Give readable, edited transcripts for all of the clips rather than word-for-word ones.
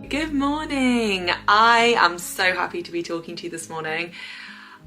Good morning. I am so happy to be talking to you this morning.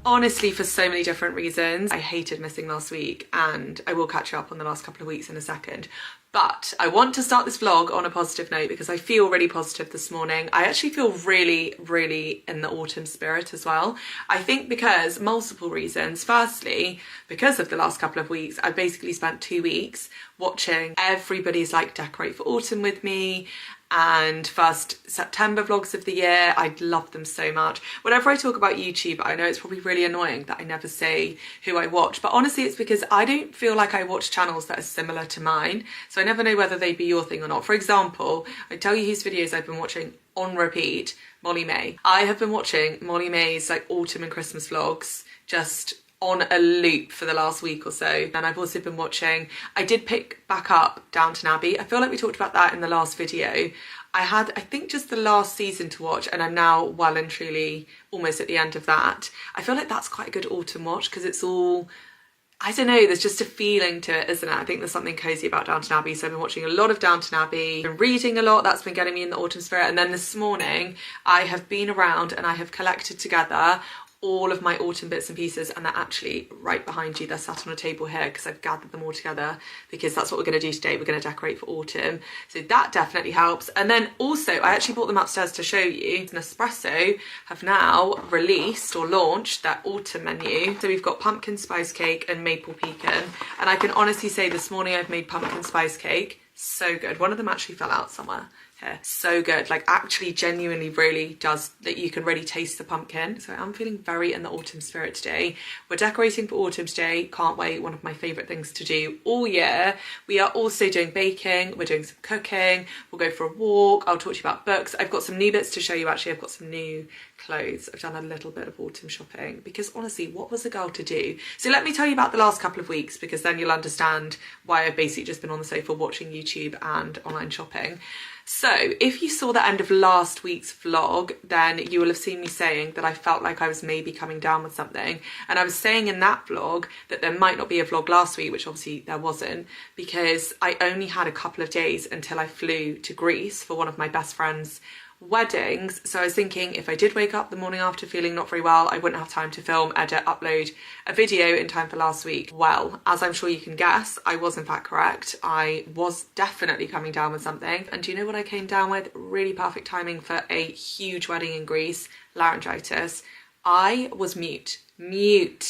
Honestly, for so many different reasons. I hated missing last week, and I will catch you up on the last couple of weeks in a second. But I want to start this vlog on a positive note because I feel really positive this morning. I actually feel really in the autumn spirit as well. I think because multiple reasons. Firstly, because of the last couple of weeks, I basically spent 2 weeks watching everybody's like decorate for autumn with me and first September vlogs of the year. I love them so much. Whenever I talk about YouTube, I know it's probably really annoying that I never say who I watch, but honestly it's because I don't feel like I watch channels that are similar to mine, so I never know whether they'd be your thing or not. For example, I tell you whose videos I've been watching on repeat: Molly May. I have been watching Molly May's like autumn and Christmas vlogs just on a loop for the last week or so. And I've also been watching, I did pick back up Downton Abbey. I feel like we talked about that in the last video. I had, I think, just the last season to watch, and I'm now well and truly almost at the end of that. I feel like that's quite a good autumn watch because it's all, I don't know, there's just a feeling to it, isn't it? I think there's something cozy about Downton Abbey. So I've been watching a lot of Downton Abbey, been reading a lot, that's been getting me in the autumn spirit. And then this morning I have been around and I have collected together all of my autumn bits and pieces, and they're actually right behind you. They're sat on a table here because I've gathered them all together because that's what we're going to do today. We're going to decorate for autumn, so that definitely helps. And then also I actually brought them upstairs to show you. Nespresso have now released or launched their autumn menu. So we've got pumpkin spice cake and maple pecan, and I can honestly say this morning I've made pumpkin spice cake. So good. One of them actually fell out somewhere here. So good, like actually genuinely really does, that you can really taste the pumpkin. So I'm feeling very in the autumn spirit today. We're decorating for autumn today, can't wait. One of my favourite things to do all year. We are also doing baking, we're doing some cooking, we'll go for a walk, I'll talk to you about books. I've got some new bits to show you actually. I've got some new clothes. I've done a little bit of autumn shopping because honestly, what was a girl to do? So let me tell you about the last couple of weeks because then you'll understand why I've basically just been on the sofa watching YouTube and online shopping. So if you saw the end of last week's vlog, then you will have seen me saying that I felt like I was maybe coming down with something. And I was saying in that vlog that there might not be a vlog last week, which obviously there wasn't, because I only had a couple of days until I flew to Greece for one of my best friend's weddings. So I was thinking if I did wake up the morning after feeling not very well, I wouldn't have time to film, edit, upload a video in time for last week. Well, as I'm sure you can guess, I was in fact correct. I was definitely coming down with something. And do you know what I came down with? Really perfect timing for a huge wedding in Greece: laryngitis. I was mute. Can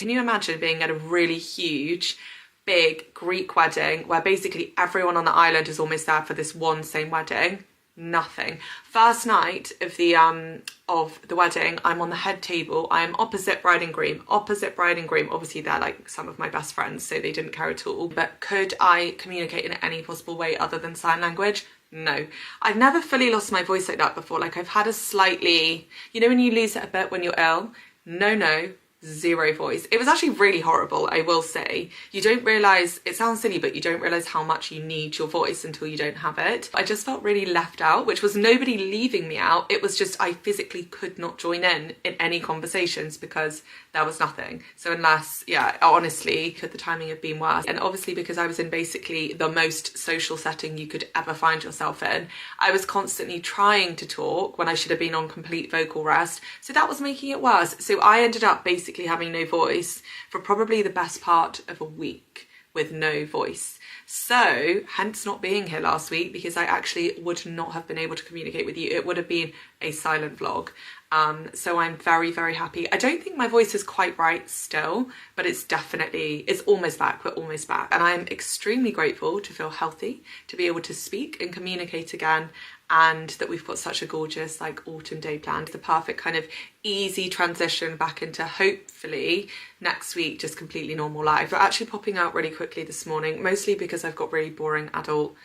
you imagine being at a really huge big Greek wedding where basically everyone on the island is almost there for this one same wedding? Nothing. First night of the wedding, I'm on the head table. I am opposite bride and groom. Obviously they're like some of my best friends, so they didn't care at all. But could I communicate in any possible way other than sign language? No. I've never fully lost my voice like that before. Like I've had a slightly, you know when you lose it a bit when you're ill? No. Zero voice. It was actually really horrible, I will say. You don't realise, it sounds silly, but you don't realise how much you need your voice until you don't have it. I just felt really left out, which was nobody leaving me out. It was just I physically could not join in any conversations because there was nothing. So unless, yeah, honestly, could the timing have been worse? And obviously because I was in basically the most social setting you could ever find yourself in, I was constantly trying to talk when I should have been on complete vocal rest. So that was making it worse. So I ended up basically having no voice for probably the best part of a week with no voice. So hence not being here last week, because I actually would not have been able to communicate with you. It would have been a silent vlog. So I'm very, very happy. I don't think my voice is quite right still, but it's almost back. We're almost back. And I'm extremely grateful to feel healthy, to be able to speak and communicate again, and that we've got such a gorgeous like autumn day planned. The perfect kind of easy transition back into hopefully next week just completely normal life. We're actually popping out really quickly this morning, mostly because I've got really boring adult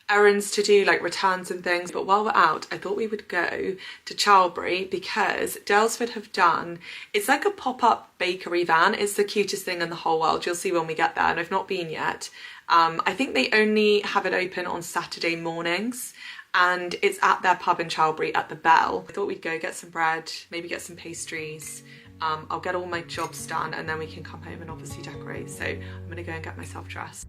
errands to do, like returns and things. But while we're out, I thought we would go to Charlbury, because Daylesford have done, it's like a pop-up bakery van. It's the cutest thing in the whole world. You'll see when we get there, and I've not been yet. I think they only have it open on Saturday mornings, and it's at their pub in Charlbury at the Bell. I thought we'd go get some bread, maybe get some pastries. I'll get all my jobs done, and then we can come home and obviously decorate. So I'm gonna go and get myself dressed.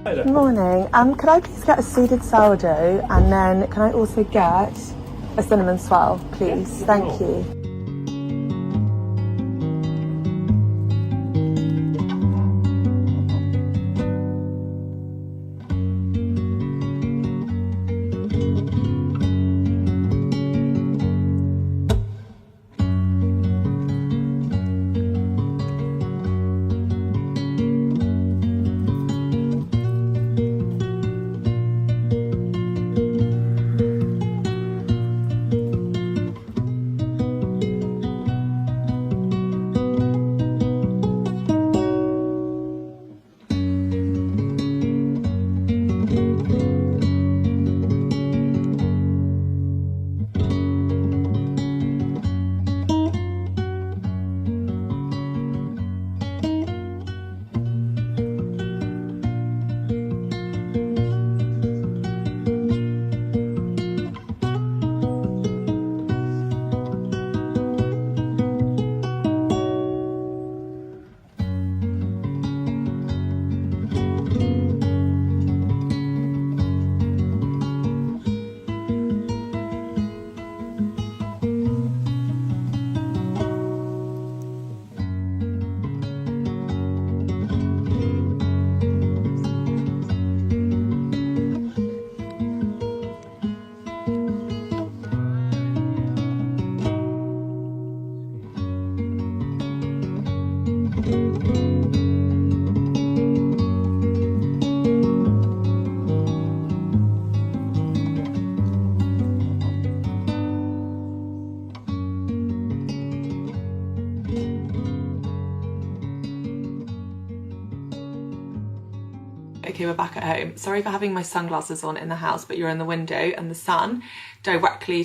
Good morning. Could I please get a seeded sourdough, and then can I also get a cinnamon swirl, please? Thank you. Okay, we're back at home. Sorry for having my sunglasses on in the house, but you're in the window and the sun directly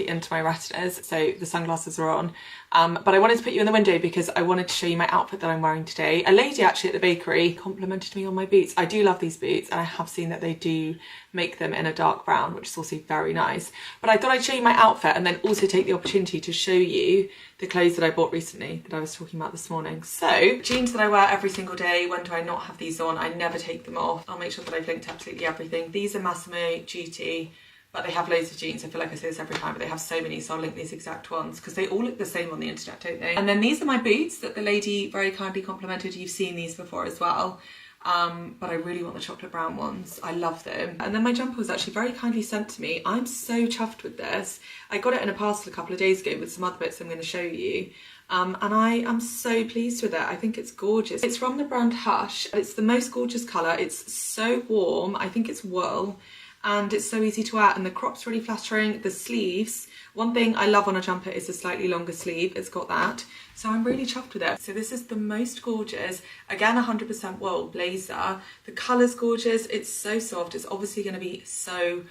into my retinas, so the sunglasses are on. But I wanted to put you in the window because I wanted to show you my outfit that I'm wearing today. A lady actually at the bakery complimented me on my boots. I do love these boots, and I have seen that they do make them in a dark brown, which is also very nice. But I thought I'd show you my outfit and then also take the opportunity to show you the clothes that I bought recently that I was talking about this morning. So, jeans that I wear every single day. When do I not have these on? I never take them off. I'll make sure that I've linked absolutely everything. These are Massimo Dutti, but they have loads of jeans. I feel like I say this every time, but they have so many, so I'll link these exact ones because they all look the same on the internet, don't they? And then these are my boots that the lady very kindly complimented. You've seen these before as well. But I really want the chocolate brown ones. I love them. And then my jumper was actually very kindly sent to me. I'm so chuffed with this. I got it in a parcel a couple of days ago with some other bits I'm going to show you. And I am so pleased with it. I think it's gorgeous. It's from the brand Hush. It's the most gorgeous colour. It's so warm. I think it's wool. and it's so easy to wear, and the crop's really flattering. The sleeves, one thing I love on a jumper is a slightly longer sleeve. It's got that, so I'm really chuffed with it. So this is the most gorgeous, again 100% wool blazer. The colour's gorgeous, it's so soft, it's obviously going to be so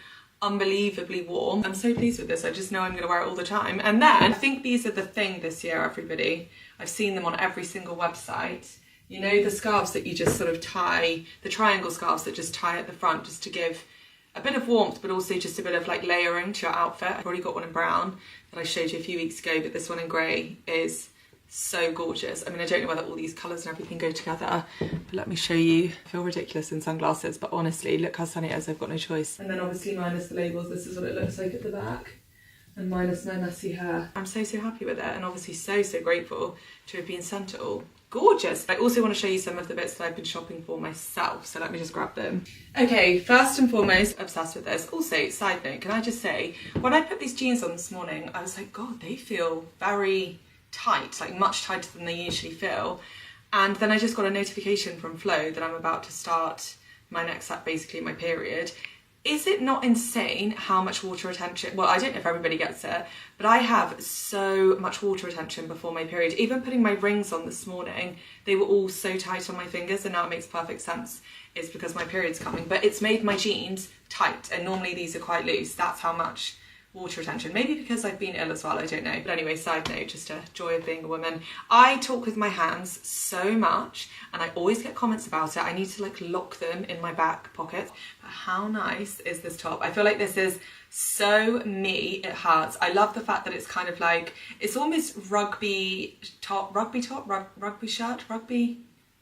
unbelievably warm. I'm so pleased with this, I just know I'm going to wear it all the time. And then I think these are the thing this year, everybody. I've seen them on every single website. You know, the scarves that you just sort of tie, the triangle scarves that just tie at the front just to give a bit of warmth, but also just a bit of like layering to your outfit. I've already got one in brown that I showed you a few weeks ago, but this one in grey is so gorgeous. I mean, I don't know whether all these colours and everything go together, but let me show you. I feel ridiculous in sunglasses, but honestly, look how sunny it is. I've got no choice. And then obviously minus the labels, this is what it looks like at the back, and minus my messy hair. I'm so happy with it, and obviously so grateful to have been sent it all. Gorgeous. I also want to show you some of the bits that I've been shopping for myself, so let me just grab them. Okay, first and foremost, obsessed with this. Also, side note, can I just say, when I put these jeans on this morning, I was like, God, they feel very tight, like much tighter than they usually feel. And then I just got a notification from Flo that I'm about to start my next, basically my period. Is it not insane how much water retention, well, I don't know if everybody gets it, but I have so much water retention before my period. Even putting my rings on this morning, they were all so tight on my fingers, and now it makes perfect sense. It's because my period's coming, but it's made my jeans tight, and normally these are quite loose. That's how much water retention. Maybe because I've been ill as well, I don't know. But anyway, side note, just a joy of being a woman. I talk with my hands so much, and I always get comments about it. I need to like lock them in my back pocket. But how nice is this top? I feel like this is so me, it hurts. I love the fact that it's kind of like, it's almost rugby shirt, rugby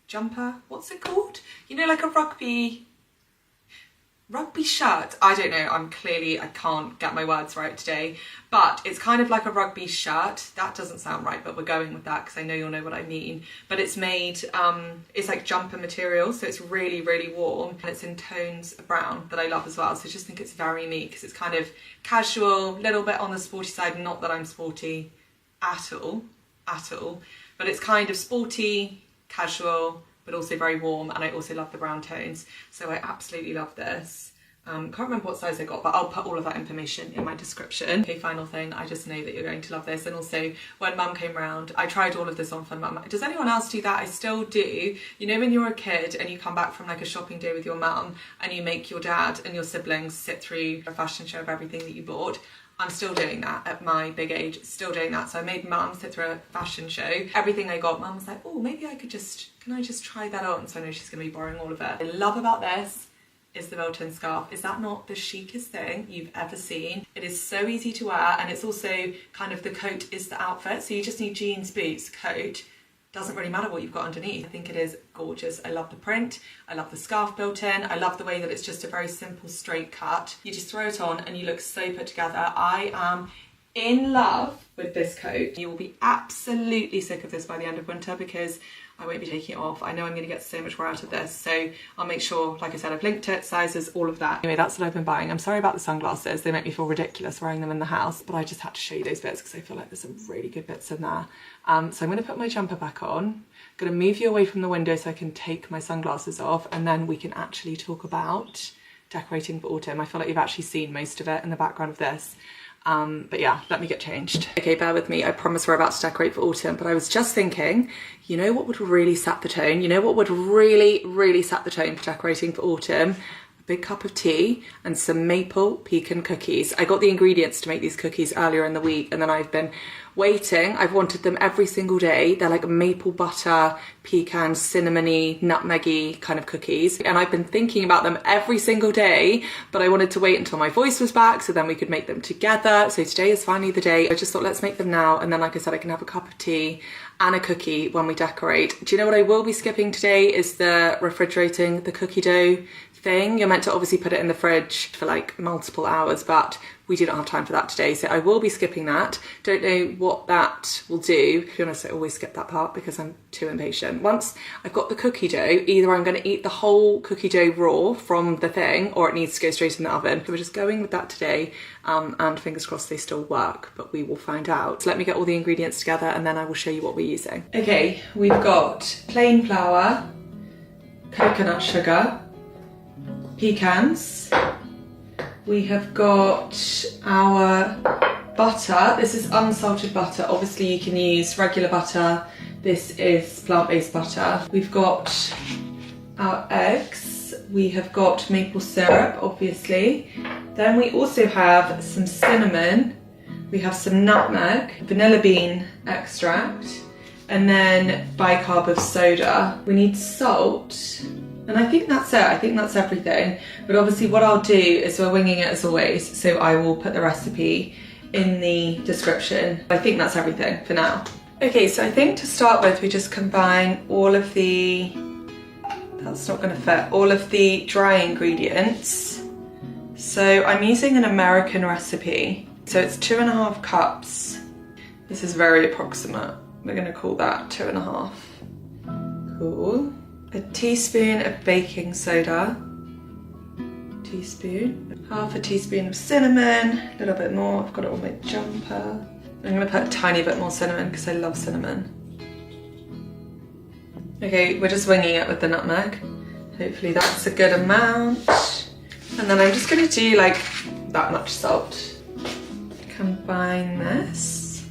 jumper. What's it called? You know, like a rugby shirt. I don't know, I can't get my words right today, but it's kind of like a rugby shirt. That doesn't sound right, but we're going with that because I know you'll know what I mean. But it's made, it's like jumper material, so it's really warm, and it's in tones of brown that I love as well. So I just think it's very me because it's kind of casual, little bit on the sporty side. Not that I'm sporty at all, but it's kind of sporty, casual, but also very warm, and I also love the brown tones, so I absolutely love this. Can't remember what size I got, but I'll put all of that information in my description. Okay, final thing, I just know that you're going to love this. And also, when mum came round, I tried all of this on for mum. Does anyone else do that? I still do. You know, when you're a kid and you come back from like a shopping day with your mum, and you make your dad and your siblings sit through a fashion show of everything that you bought. I'm still doing that at my big age, still doing that. So I made mum sit through a fashion show. Everything I got, mum was like, oh, maybe I could can I just try that on? So I know she's gonna be borrowing all of it. What I love about this is the Belton scarf. Is that not the chicest thing you've ever seen? It is so easy to wear, and it's also kind of the coat is the outfit. So you just need jeans, boots, coat. Doesn't really matter what you've got underneath. I think it is gorgeous. I love the print. I love the scarf built in. I love the way that it's just a very simple straight cut. You just throw it on and you look so put together. I am in love with this coat. You will be absolutely sick of this by the end of winter because I won't be taking it off. I know I'm going to get so much more out of this, so I'll make sure, like I said, I've linked it, sizes, all of that. Anyway, that's what I've been buying. I'm sorry about the sunglasses. They make me feel ridiculous wearing them in the house, but I just had to show you those bits because I feel like there's some really good bits in there. So I'm going to put my jumper back on. I'm going to move you away from the window so I can take my sunglasses off, and then we can actually talk about decorating for autumn. I feel like you've actually seen most of it in the background of this. But yeah, let me get changed. Okay, bear with me. I promise we're about to decorate for autumn, but I was just thinking, you know what would really set the tone? You know what would really set the tone for decorating for autumn? A big cup of tea and some maple pecan cookies. I got the ingredients to make these cookies earlier in the week, and then I've been waiting. I've wanted them every single day. They're like maple butter, pecan, cinnamony, nutmeggy kind of cookies. And I've been thinking about them every single day, but I wanted to wait until my voice was back so then we could make them together. So today is finally the day. I just thought, let's make them now. And then, like I said, I can have a cup of tea and a cookie when we decorate. Do you know what I will be skipping today is the refrigerating the cookie dough thing. You're meant to obviously put it in the fridge for like multiple hours, but we do not have time for that today, so I will be skipping that. Don't know what that will do. To be honest, I always skip that part because I'm too impatient. Once I've got the cookie dough, either I'm going to eat the whole cookie dough raw from the thing, or it needs to go straight in the oven. So we're just going with that today, and fingers crossed they still work, but we will find out. So let me get all the ingredients together and then I will show you what we're using. Okay, we've got plain flour, coconut sugar, pecans, We have got our butter. This is unsalted butter. Obviously you can use regular butter. This is plant-based butter. We've got our eggs. We have got maple syrup, obviously. Then we also have some cinnamon. We have some nutmeg, vanilla bean extract, and then bicarb of soda. We need salt. And I think that's it. I think that's everything. But obviously what I'll do is we're winging it as always. So I will put the recipe in the description. I think that's everything for now. Okay, so I think to start with, we just combine all of the, that's not gonna fit, all of the dry ingredients. So I'm using an American recipe. So it's 2.5 cups. This is very approximate. We're gonna call that 2.5. Cool. A teaspoon of baking soda. Teaspoon. Half a teaspoon of cinnamon. A little bit more. I've got it on my jumper. I'm gonna put a tiny bit more cinnamon because I love cinnamon. Okay, we're just winging it with the nutmeg. Hopefully that's a good amount. And then I'm just gonna do like that much salt. Combine this.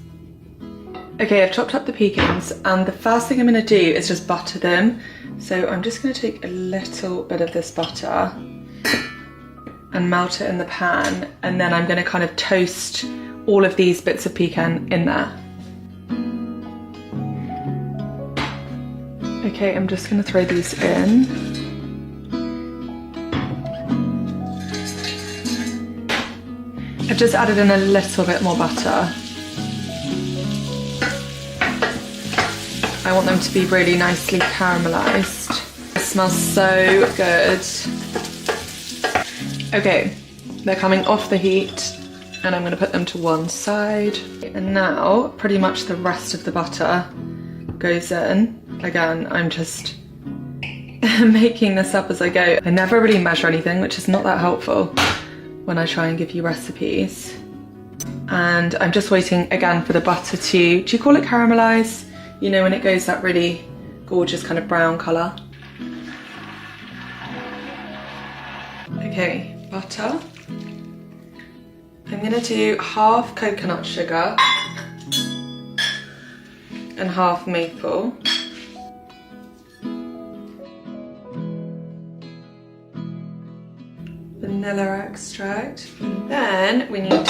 Okay, I've chopped up the pecans and the first thing I'm gonna do is just butter them. So I'm just gonna take a little bit of this butter and melt it in the pan, and then I'm gonna kind of toast all of these bits of pecan in there. Okay, I'm just gonna throw these in. I've just added in a little bit more butter. I want them to be really nicely caramelised. It smells so good. Okay, they're coming off the heat and I'm going to put them to one side. And now pretty much the rest of the butter goes in. Again, I'm just making this up as I go. I never really measure anything, which is not that helpful when I try and give you recipes. And I'm just waiting again for the butter to, do you call it caramelise? You know, when it goes that really gorgeous kind of brown colour. Okay, butter. I'm gonna do half coconut sugar and half maple. Vanilla extract. And then we need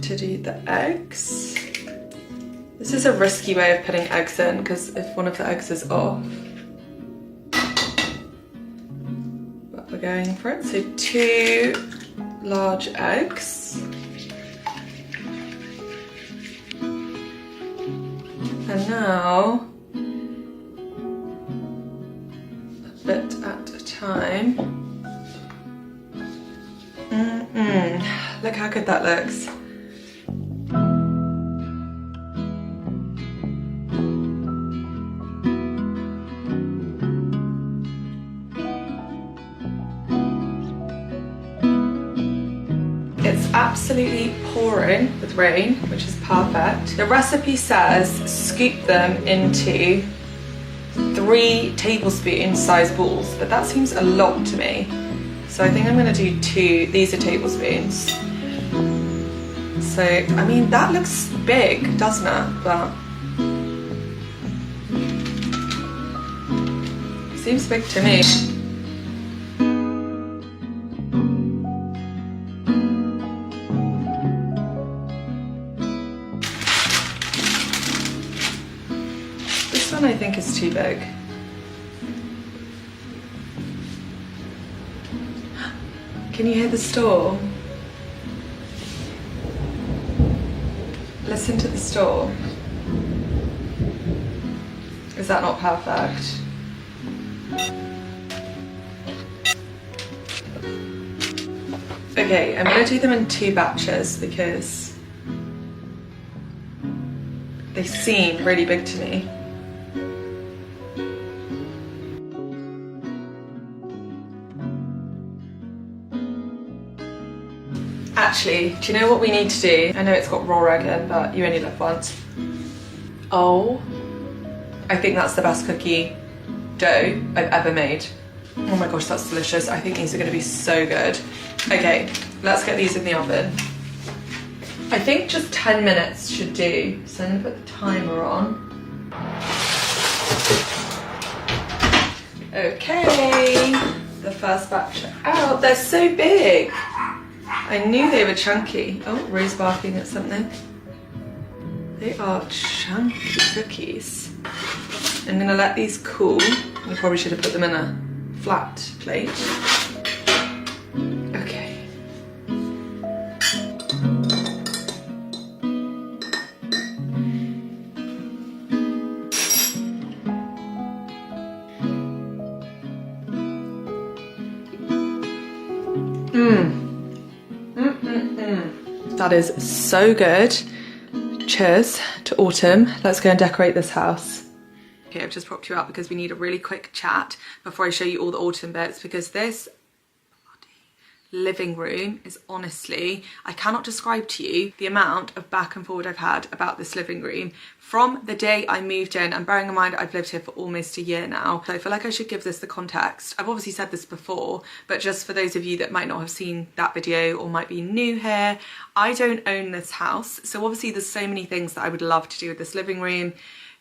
to do the eggs. This is a risky way of putting eggs in because if one of the eggs is off. But we're going for it. So 2 large eggs. And now, a bit at a time. Look how good that looks. It's absolutely pouring with rain, which is perfect. The recipe says scoop them into 3 tablespoon sized balls, but that seems a lot to me. So I think I'm gonna do 2, these are tablespoons. So, I mean, that looks big, doesn't it? But seems big to me. This one I think is too big. Can you hear the storm? Listen to the storm. Is that not perfect? Okay, I'm going to do them in 2 batches because they seem really big to me. Actually, do you know what we need to do? I know it's got raw egg in, but you only live once. Oh, I think that's the best cookie dough I've ever made. Oh my gosh, that's delicious. I think these are gonna be so good. Okay, let's get these in the oven. I think just 10 minutes should do. So I'm gonna put the timer on. Okay, the first batch are out. They're so big. I knew they were chunky. Oh, Rose barking at something. They are chunky cookies. I'm gonna let these cool. I probably should have put them in a flat plate. Okay. That is so good. Cheers to autumn. Let's go and decorate this house. Okay, I've just propped you up because we need a really quick chat before I show you all the autumn bits, because this living room is honestly, I cannot describe to you the amount of back and forward I've had about this living room from the day I moved in, and bearing in mind I've lived here for almost a year now, so I feel like I should give this the context. I've obviously said this before, but just for those of you that might not have seen that video or might be new here, I don't own this house, so obviously there's so many things that I would love to do with this living room.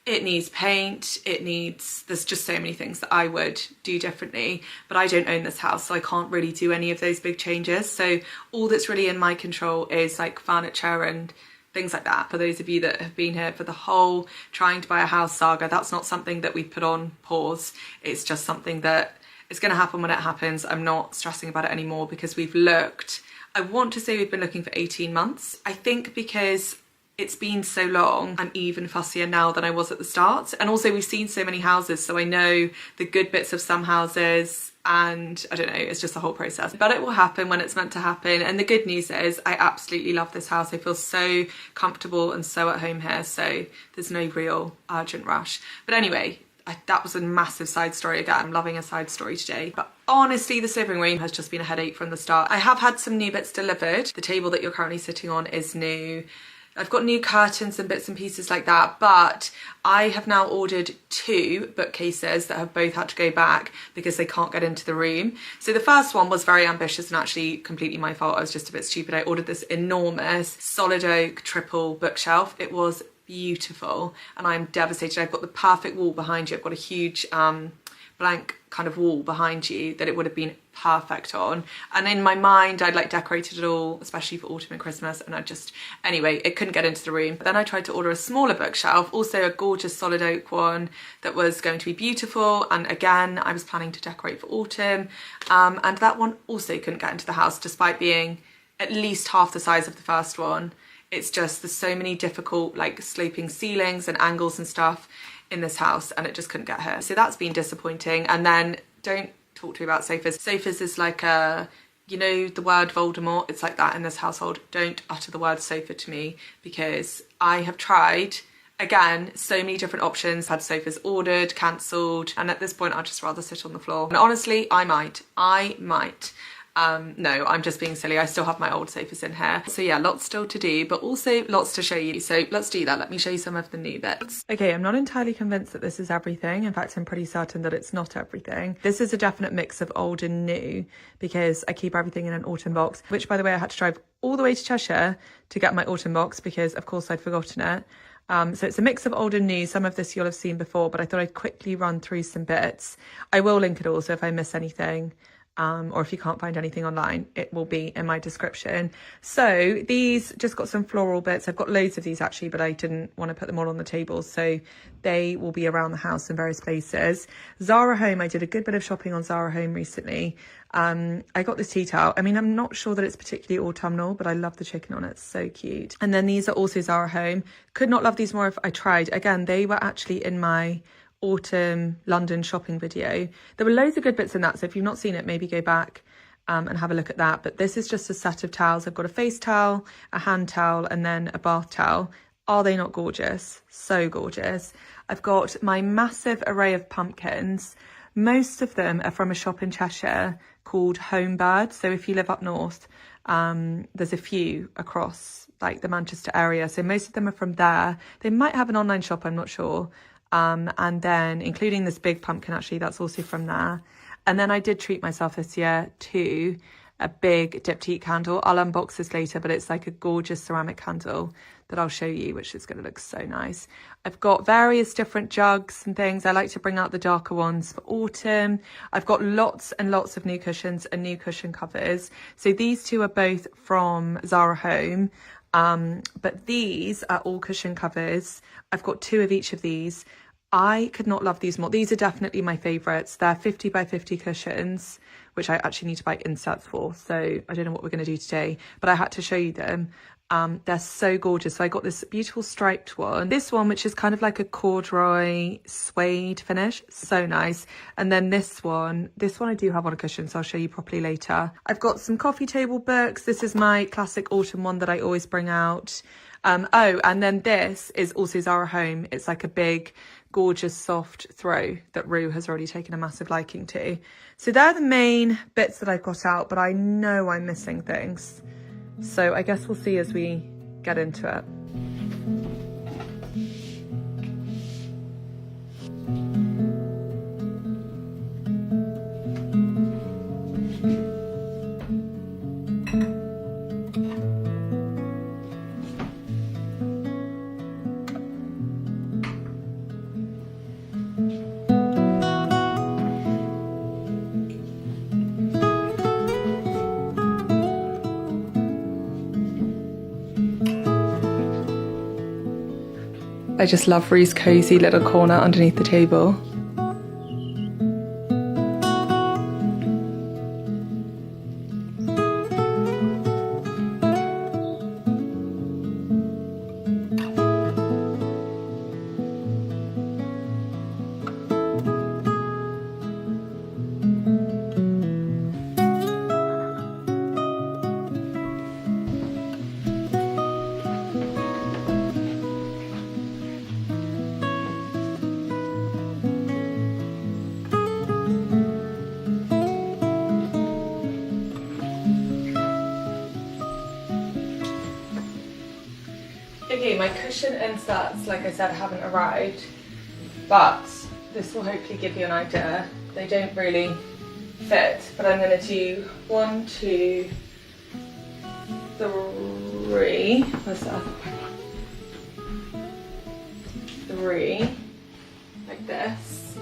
It needs paint, there's just so many things that I would do differently, but I don't own this house, so I can't really do any of those big changes. So all that's really in my control is like furniture and things like that. For those of you that have been here for the whole trying to buy a house saga, that's not something that we put on pause. It's just something that is going to happen when it happens. I'm not stressing about it anymore because we've looked, I want to say we've been looking for 18 months. I think because it's been so long, I'm even fussier now than I was at the start. And also we've seen so many houses, so I know the good bits of some houses, and I don't know, it's just a whole process. But it will happen when it's meant to happen. And the good news is I absolutely love this house. I feel so comfortable and so at home here, so there's no real urgent rush. But anyway, that was a massive side story again. I'm loving a side story today. But honestly, this living room has just been a headache from the start. I have had some new bits delivered. The table that you're currently sitting on is new. I've got new curtains and bits and pieces like that, but I have now ordered 2 bookcases that have both had to go back because they can't get into the room. So the first one was very ambitious and actually completely my fault. I was just a bit stupid. I ordered this enormous solid oak triple bookshelf. It was beautiful and I'm devastated. I've got the perfect wall behind you. I've got a huge blank kind of wall behind you that it would have been perfect on, and in my mind I'd like decorated it all, especially for autumn and Christmas, and anyway it couldn't get into the room. But then I tried to order a smaller bookshelf, also a gorgeous solid oak one that was going to be beautiful, and again I was planning to decorate for autumn, and that one also couldn't get into the house despite being at least half the size of the first one. It's just there's so many difficult like sloping ceilings and angles and stuff in this house, and it just couldn't get her. So that's been disappointing. And then don't talk to me about sofas. Sofas is like a, you know, the word Voldemort, it's like that in this household. Don't utter the word sofa to me because I have tried, again, so many different options, had sofas ordered, cancelled, and at this point I'd just rather sit on the floor. And honestly, I might. No, I'm just being silly. I still have my old sofas in here. So yeah, lots still to do, but also lots to show you. So let's do that. Let me show you some of the new bits. Okay, I'm not entirely convinced that this is everything. In fact, I'm pretty certain that it's not everything. This is a definite mix of old and new because I keep everything in an autumn box, which by the way, I had to drive all the way to Cheshire to get my autumn box because of course I'd forgotten it. So it's a mix of old and new. Some of this you'll have seen before, but I thought I'd quickly run through some bits. I will link it all, so if I miss anything, or if you can't find anything online, it will be in my description. So these just got some floral bits. I've got loads of these actually, but I didn't want to put them all on the table, so they will be around the house in various places. Zara Home, I did a good bit of shopping on Zara Home recently. I got this tea towel. I mean, I'm not sure that it's particularly autumnal, but I love the chicken on it. It's so cute. And then these are also Zara Home. Could not love these more if I tried. Again, they were actually in my autumn London shopping video. There were loads of good bits in that, so if you've not seen it, maybe go back and have a look at that. But this is just a set of towels. I've got a face towel, a hand towel, and then a bath towel. Are they not gorgeous? So gorgeous. I've got my massive array of pumpkins. Most of them are from a shop in Cheshire called Homebird. So if you live up north, there's a few across like the Manchester area, so most of them are from there. They might have an online shop, I'm not sure. And then including this big pumpkin, actually, that's also from there. And then I did treat myself this year to a big diptyque candle. I'll unbox this later, but it's like a gorgeous ceramic candle that I'll show you, which is going to look so nice. I've got various different jugs and things. I like to bring out the darker ones for autumn. I've got lots and lots of new cushions and new cushion covers. So these two are both from Zara Home. But these are all cushion covers. I've got 2 of each of these. I could not love these more. These are definitely my favourites. They're 50 by 50 cushions, which I actually need to buy inserts for. So I don't know what we're going to do today, but I had to show you them. They're so gorgeous. So I got this beautiful striped one. This one, which is kind of like a corduroy suede finish. So nice. And then this one I do have on a cushion, so I'll show you properly later. I've got some coffee table books. This is my classic autumn one that I always bring out. Oh, and then this is also Zara Home. It's like a big, gorgeous, soft throw that Rue has already taken a massive liking to. So they're the main bits that I've got out, but I know I'm missing things. So I guess we'll see as we get into it. I just love Rue's cosy little corner underneath the table. Okay, my cushion inserts, like I said, haven't arrived, but this will hopefully give you an idea. They don't really fit, but I'm going to do 1, 2, 3. What's that? 3, like this.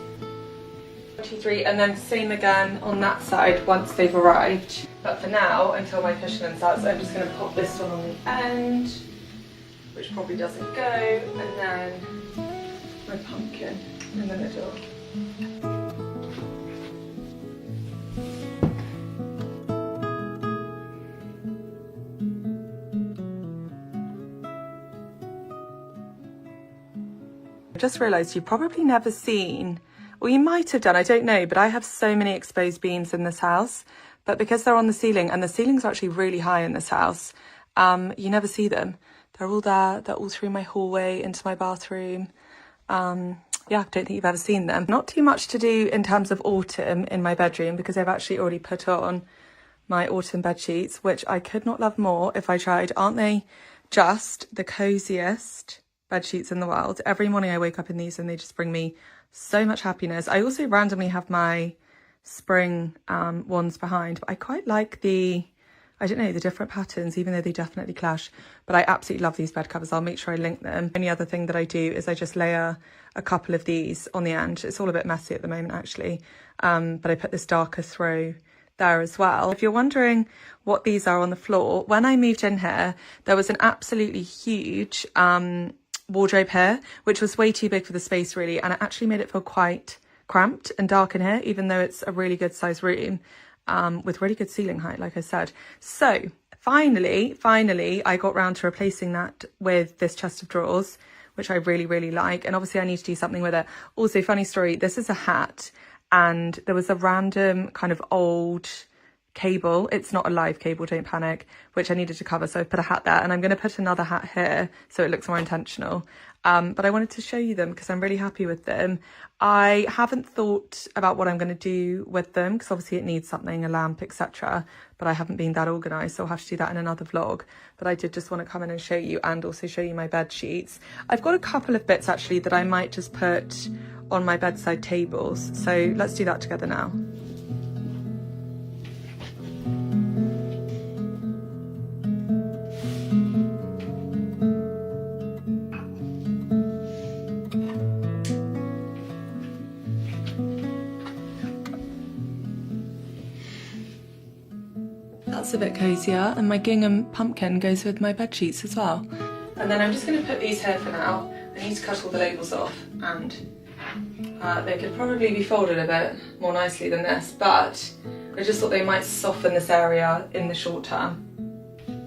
1, 2, 3, and then same again on that side once they've arrived. But for now, until my cushion inserts, I'm just going to pop this one on the end, which probably doesn't go, and then my pumpkin in the middle. I just realised you've probably never seen, or you might have done, I don't know, but I have so many exposed beams in this house, but because they're on the ceiling, and the ceilings are actually really high in this house, you never see them. They're all there, they're all through my hallway into my bathroom. Yeah, I don't think you've ever seen them. Not too much to do in terms of autumn in my bedroom because I've actually already put on my autumn bed sheets, which I could not love more if I tried. Aren't they just the coziest bed sheets in the world? Every morning I wake up in these and they just bring me so much happiness. I also randomly have my spring ones behind, but I quite like the, I don't know, the different patterns, even though they definitely clash. But I absolutely love these bed covers. I'll make sure I link them. Only other thing that I do is I just layer a couple of these on the end. It's all a bit messy at the moment, actually. But I put this darker throw there as well. If you're wondering what these are on the floor, when I moved in here, there was an absolutely huge wardrobe here, which was way too big for the space, really. And it actually made it feel quite cramped and dark in here, even though it's a really good size room. With really good ceiling height, like I said. So finally, I got round to replacing that with this chest of drawers, which I really, really like. And obviously I need to do something with it. Also, funny story, this is a hat and there was a random kind of old cable. It's not a live cable, don't panic, which I needed to cover. So I put a hat there and I'm going to put another hat here so it looks more intentional. But I wanted to show you them because I'm really happy with them. I haven't thought about what I'm going to do with them because obviously it needs something, a lamp, etc. But I haven't been that organised, so I'll have to do that in another vlog. But I did just want to come in and show you and also show you my bed sheets. I've got a couple of bits actually that I might just put on my bedside tables. So let's do that together now. that's a bit cosier, and my gingham pumpkin goes with my bed sheets as well. And then I'm just going to put these here for now. I need to cut all the labels off, and they could probably be folded a bit more nicely than this, but I just thought they might soften this area in the short term.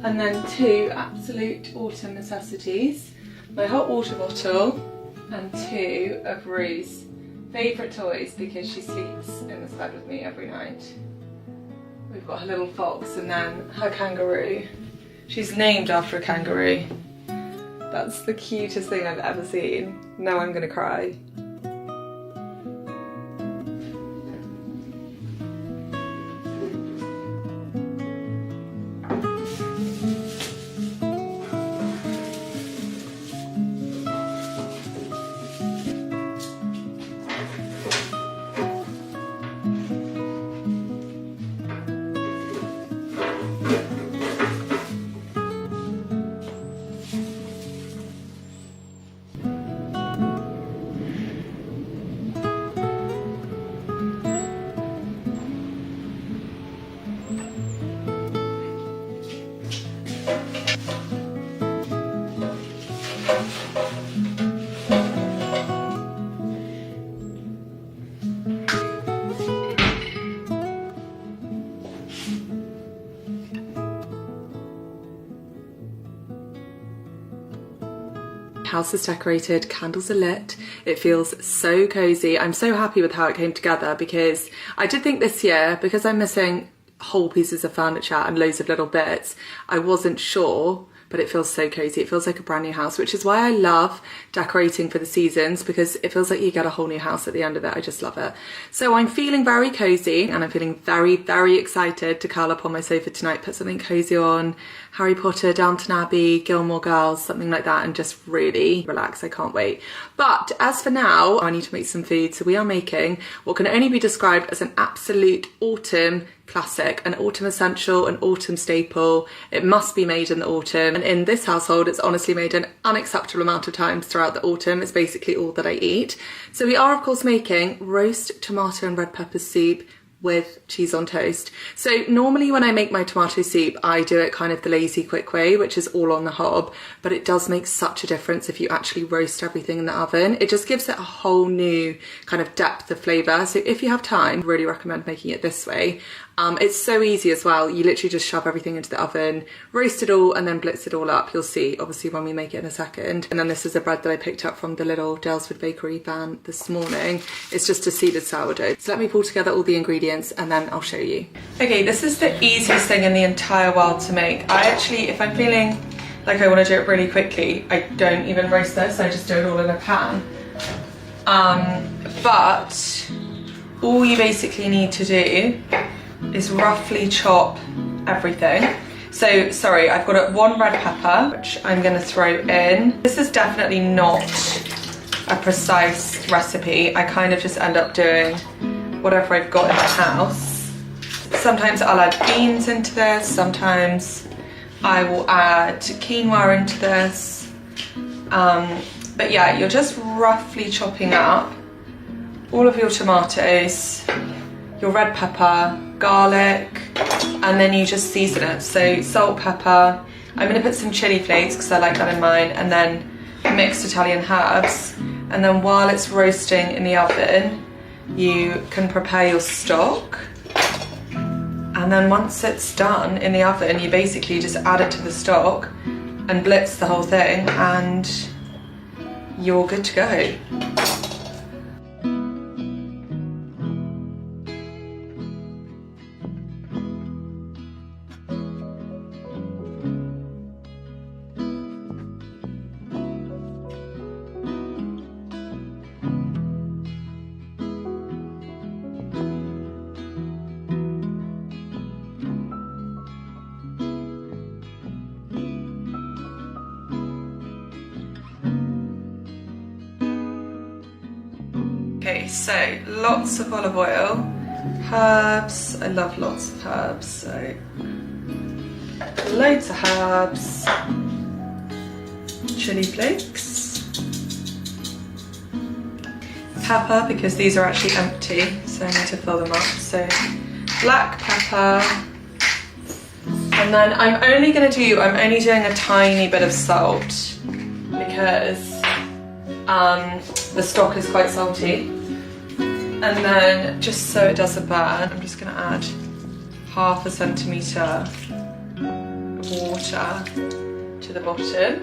And then 2 absolute autumn necessities, my hot water bottle and 2 of Rue's favourite toys, because she sleeps in this bed with me every night. We've got her little fox and then her kangaroo. She's named after a kangaroo. That's the cutest thing I've ever seen. Now I'm gonna cry. House is decorated, candles are lit, it feels so cozy. I'm so happy with how it came together, because I did think this year, because I'm missing whole pieces of furniture and loads of little bits, I wasn't sure, but it feels so cozy. It feels like a brand new house, which is why I love decorating for the seasons, because it feels like you get a whole new house at the end of it. I just love it. So I'm feeling very cozy, and I'm feeling very, very excited to curl up on my sofa tonight, put something cozy on, Harry Potter, Downton Abbey, Gilmore Girls, something like that, and just really relax. I can't wait. But as for now, I need to make some food. So we are making what can only be described as an absolute autumn classic, an autumn essential, an autumn staple. It must be made in the autumn. And in this household, it's honestly made an unacceptable amount of times throughout the autumn. It's basically all that I eat. So we are, of course, making roast tomato and red pepper soup with cheese on toast. So normally when I make my tomato soup, I do it kind of the lazy quick way, which is all on the hob, but it does make such a difference if you actually roast everything in the oven. It just gives it a whole new kind of depth of flavour. So if you have time, I really recommend making it this way. It's so easy as well. You literally just shove everything into the oven, roast it all, and then blitz it all up. You'll see, obviously, when we make it in a second. And then this is a bread that I picked up from the little Dalesford Bakery van this morning. It's just a seeded sourdough. So let me pull together all the ingredients and then I'll show you. Okay, this is the easiest thing in the entire world to make. I actually, if I'm feeling like I want to do it really quickly, I don't even roast this. I just do it all in a pan. But all you basically need to do is roughly chop everything. So, sorry, I've got 1 red pepper, which I'm gonna throw in. This is definitely not a precise recipe. I kind of just end up doing whatever I've got in the house. Sometimes I'll add beans into this, sometimes I will add quinoa into this. But yeah, you're just roughly chopping up all of your tomatoes, your red pepper, garlic, and then you just season it. So salt, pepper, I'm gonna put some chili flakes because I like that in mine, and then mixed Italian herbs. And then while it's roasting in the oven, you can prepare your stock. And then once it's done in the oven, you basically just add it to the stock and blitz the whole thing, and you're good to go. Okay, so lots of olive oil, herbs, I love lots of herbs, so loads of herbs, chili flakes, pepper, because these are actually empty, so I need to fill them up, so black pepper, And then I'm only doing a tiny bit of salt because the stock is quite salty. And then just so it doesn't burn, I'm just gonna add 1/2 centimetre of water to the bottom.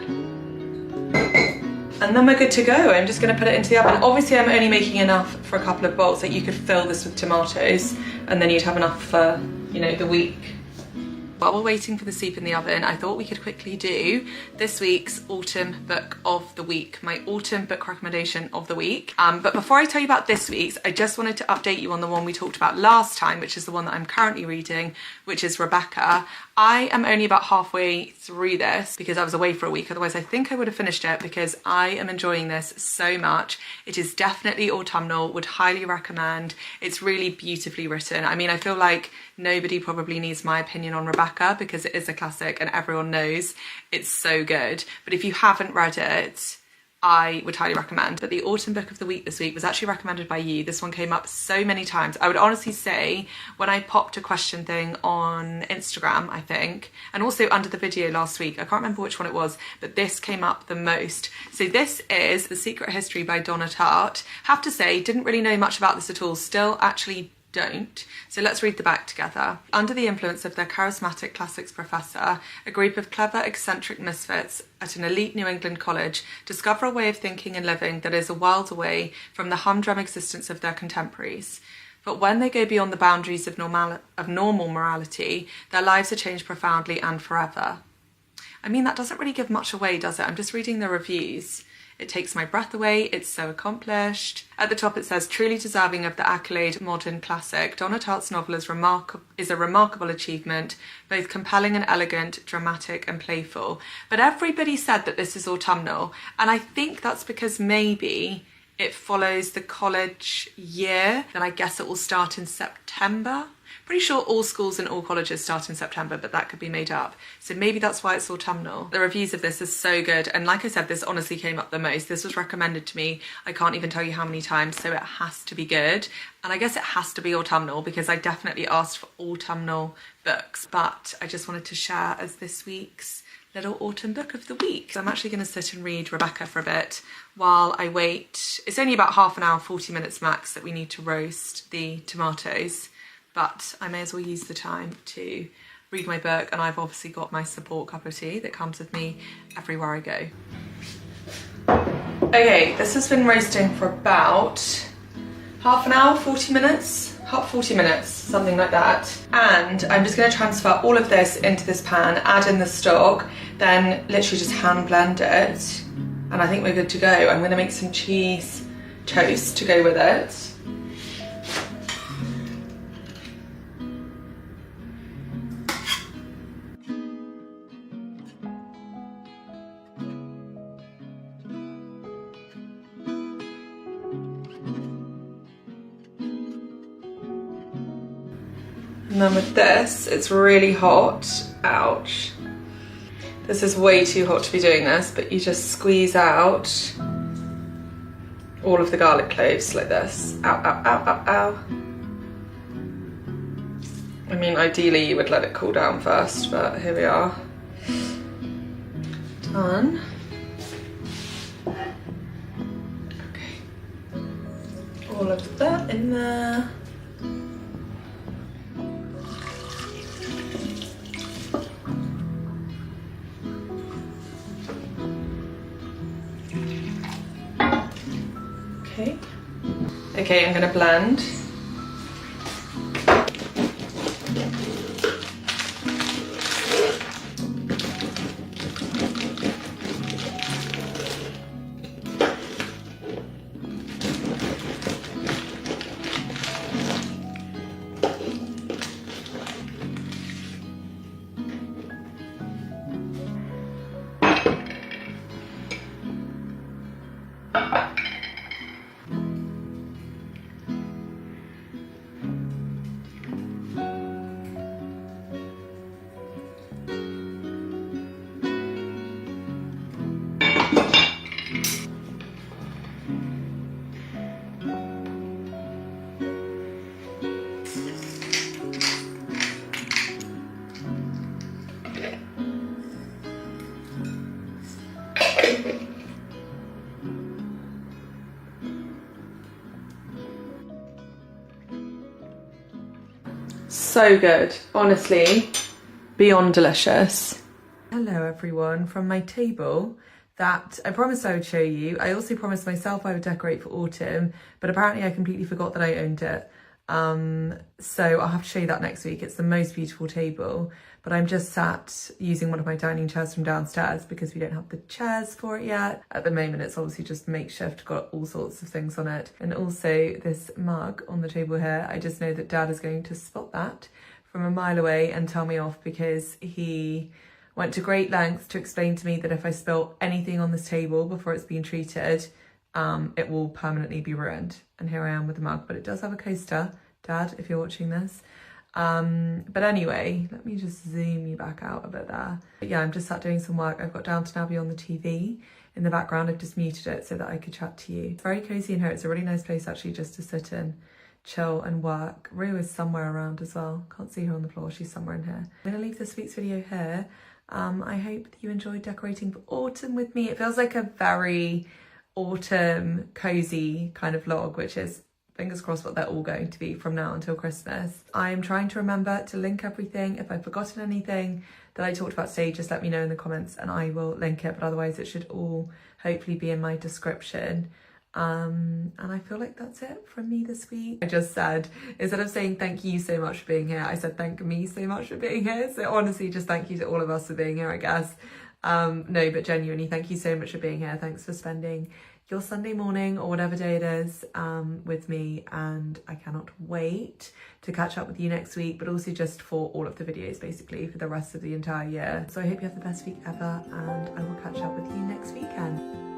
And then we're good to go. I'm just gonna put it into the oven. Obviously I'm only making enough for a couple of bowls, like you could fill this with tomatoes and then you'd have enough for, you know, the week. While we're waiting for the soup in the oven, I thought we could quickly do this week's autumn book of the week, my autumn book recommendation of the week. But before I tell you about this week's, I just wanted to update you on the one we talked about last time, which is the one that I'm currently reading, which is Rebecca. I am only about halfway through this because I was away for a week, otherwise I think I would have finished it because I am enjoying this so much. It is definitely autumnal, would highly recommend. It's really beautifully written. I mean, I feel like nobody probably needs my opinion on Rebecca because it is a classic and everyone knows it's so good. But if you haven't read it, I would highly recommend. But the autumn book of the week this week was actually recommended by you. This one came up so many times. I would honestly say when I popped a question thing on Instagram, I think, and also under the video last week, I can't remember which one it was, but this came up the most. So this is The Secret History by Donna Tartt. Have to say, didn't really know much about this at all. Still actually don't. So let's read the back together. Under the influence of their charismatic classics professor, a group of clever, eccentric misfits at an elite New England college discover a way of thinking and living that is a world away from the humdrum existence of their contemporaries. But when they go beyond the boundaries of normal morality, their lives are changed profoundly and forever. I mean, that doesn't really give much away, does it? I'm just reading the reviews. It takes my breath away, it's so accomplished. At the top it says, truly deserving of the accolade modern classic, Donna Tartt's novel is a remarkable achievement, both compelling and elegant, dramatic and playful. But everybody said that this is autumnal, and I think that's because maybe it follows the college year, then I guess it will start in September. Pretty sure all schools and all colleges start in September, but that could be made up. So maybe that's why it's autumnal. The reviews of this are so good. And like I said, this honestly came up the most. This was recommended to me, I can't even tell you how many times, so it has to be good. And I guess it has to be autumnal because I definitely asked for autumnal books, but I just wanted to share as this week's little autumn book of the week. So I'm actually going to sit and read Rebecca for a bit while I wait. It's only about half an hour, 40 minutes max that we need to roast the tomatoes. But I may as well use the time to read my book, and I've obviously got my support cup of tea that comes with me everywhere I go. Okay, this has been roasting for about half an hour, 40 minutes, 40 minutes, something like that. And I'm just going to transfer all of this into this pan, add in the stock, then literally just hand blend it. And I think we're good to go. I'm going to make some cheese toast to go with it. And then with this, it's really hot. Ouch. This is way too hot to be doing this, but you just squeeze out all of the garlic cloves like this. Ow, ow, ow, ow, ow. I mean, ideally you would let it cool down first, but here we are. Done. Okay. All of that in there. Okay, I'm going to blend. so good, honestly, beyond delicious. Hello everyone, from my table that I promised I would show you. I also promised myself I would decorate for autumn, but apparently I completely forgot that I owned it. So I'll have to show you that next week. It's the most beautiful table, but I'm just sat using one of my dining chairs from downstairs because we don't have the chairs for it yet. At the moment, it's obviously just makeshift, got all sorts of things on it. And also this mug on the table here, I just know that Dad is going to spot that from a mile away and tell me off because he went to great lengths to explain to me that if I spill anything on this table before it's been treated, it will permanently be ruined. And here I am with the mug, but it does have a coaster, Dad, if you're watching this. But anyway, let me just zoom you back out a bit there. But yeah, I'm just sat doing some work. I've got Downton Abbey on the TV in the background. I've just muted it so that I could chat to you. It's very cozy in here. It's a really nice place actually just to sit in, chill and work. Rue is somewhere around as well. Can't see her on the floor. She's somewhere in here. I'm going to leave this week's video here. I hope that you enjoyed decorating for autumn with me. It feels like a very autumn cozy kind of vlog, which is fingers crossed what they're all going to be from now until Christmas. I'm trying to remember to link everything. If I've forgotten anything that I talked about today, just let me know in the comments and I will link it, but otherwise it should all hopefully be in my description. And I feel like that's it from me this week. I just said, instead of saying thank you so much for being here, I said thank me so much for being here. So honestly, just thank you to all of us for being here, I guess. No, but genuinely, thank you so much for being here. Thanks for spending your Sunday morning or whatever day it is with me, and I cannot wait to catch up with you next week, but also just for all of the videos basically for the rest of the entire year. So I hope you have the best week ever, and I will catch up with you next weekend.